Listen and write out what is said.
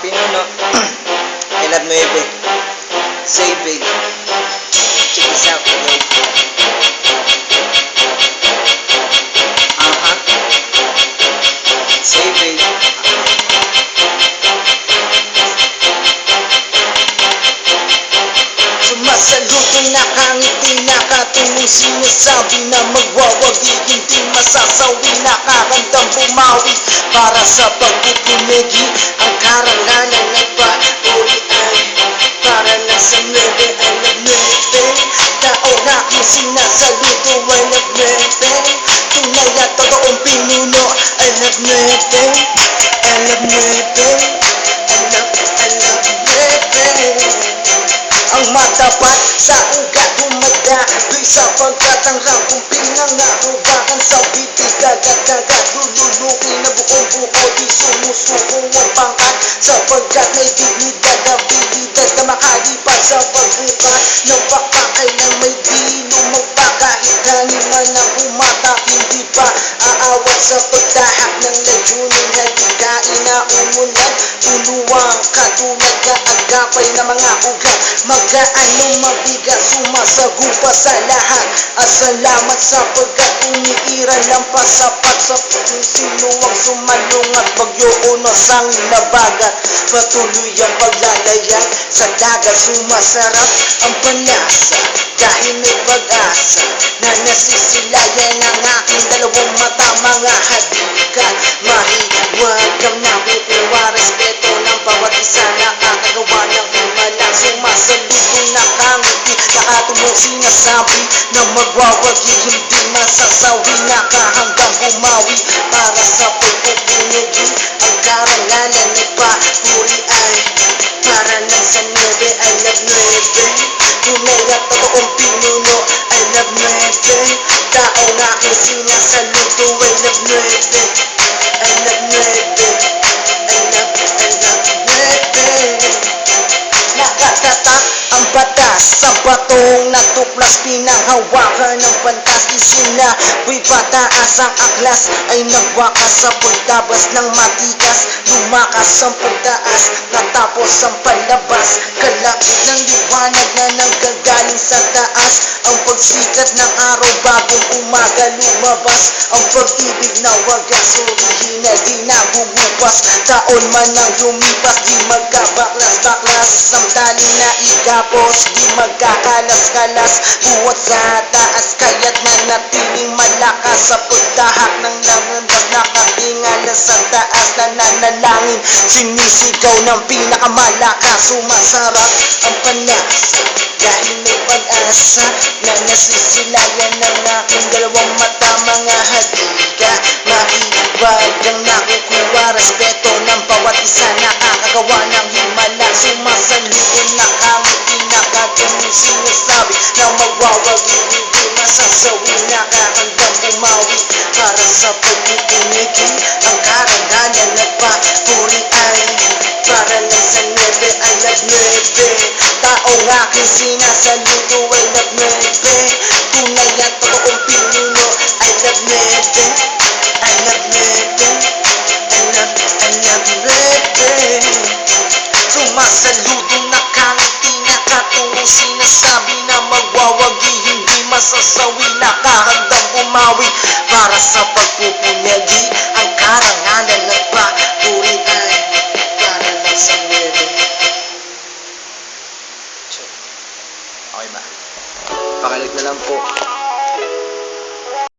pinuno. I love Nueve. Say big. Check this out, bro. Say big. Sumasaluto, nakangiti, nakatulong, sinasabi na magwawagi, hindi masasawi, nakaramdam bumawi para sa pagpupumigi. Ang karangalan na pauri ay para lang sa Nueve. I love Nueve. Tao na aking sinasaluto, I love Nueve. Tunay at totoong pinuno, I love Nueve. I love Nueve. I love Nueve. Ang matapat sa ugat dumadagoy sapagkat ang hapong pinangahawakan sa bitis dagat-dagat lululuin na buong buo di sumusuko ang pangkat sapagkat may dignidad na abilidad na makalipas sa pagbukat ng baka kailang may dino magpa kahit hangin man ang humata hindi pa aawat sa pagdahak ng layunin haligain na umulan tuluwang katulad ka agapay na mga ugat magaano mabigat sumasagupa sa lahat at salamat sapagkat umiiral ang pasapat sa sino ang sumalong at bagyoon sang nabagat patuloy ang paglalayag sa dagat sumasarap ang panasa dahil may pag-asa na nasisilayan ang aking dalawang mata mga halikat mahiwag ang nakukuha respeto ng bawat isa nakakagawa ng himala sumasalubong nakangiti nakatulong sinasabi na magwawagi hindi masasawi nakahanggang bumawi para sa pagpupunigi ang karangalan ng papuri ay para lang sa Nueve. I love Nueve. Tunay at totoong pinuno, I love Nueve. Tao na aking sinasaluto, I love Nueve. I love Nueve. I love Nueve. Nakatatak ang batas sa batong natuklas pinanghawakan ng pantas isinaboy pataas ang aklas ay nagwakas sa pagtabas ng matikas lumakas ang pagtaas natapos ang palabas kalakit ng liwanag na nanggagaling sa taas ang pagsikat ng araw bagong umaga lumabas ang pag-ibig na wagas original di nagugupas taon man ang lumipas di magkabaklas-baklas ang tali na igapos di magkakalas-kalas buhat sa taas kaya't nanatiling malakas sa pagdahak ng langandas nakatingala sa taas nananalangin sinisigaw ng pinakamalakas sumasarap ang panasa dahil may pag-asa na nasisilayan ng aking dalawang mata mga halika mahiwag ang nakukuha respeto ng bawat isa nakakagawa ng himala sumasalubong nakangiti nakatulong sinasabi na magwawagi hindi masasawi nakahanggang bumawi para sa pagpupumigi ang karangalan ng papuri ay para lang sa Nueve. I love Nueve. Taong aking sinasaluto, I love Nueve. Tunay at totoong pinuno, I love Nueve. I love Nueve. I love Nueve. Sumasaluto nakangiti nakatulong sinasabi na magwawagi hindi masasawi nakahanggang bumawi para sa pagpupunyagi ang karangalan ng papuri ay para lang sa Nueve. Okay ba? Pakilig na lang po.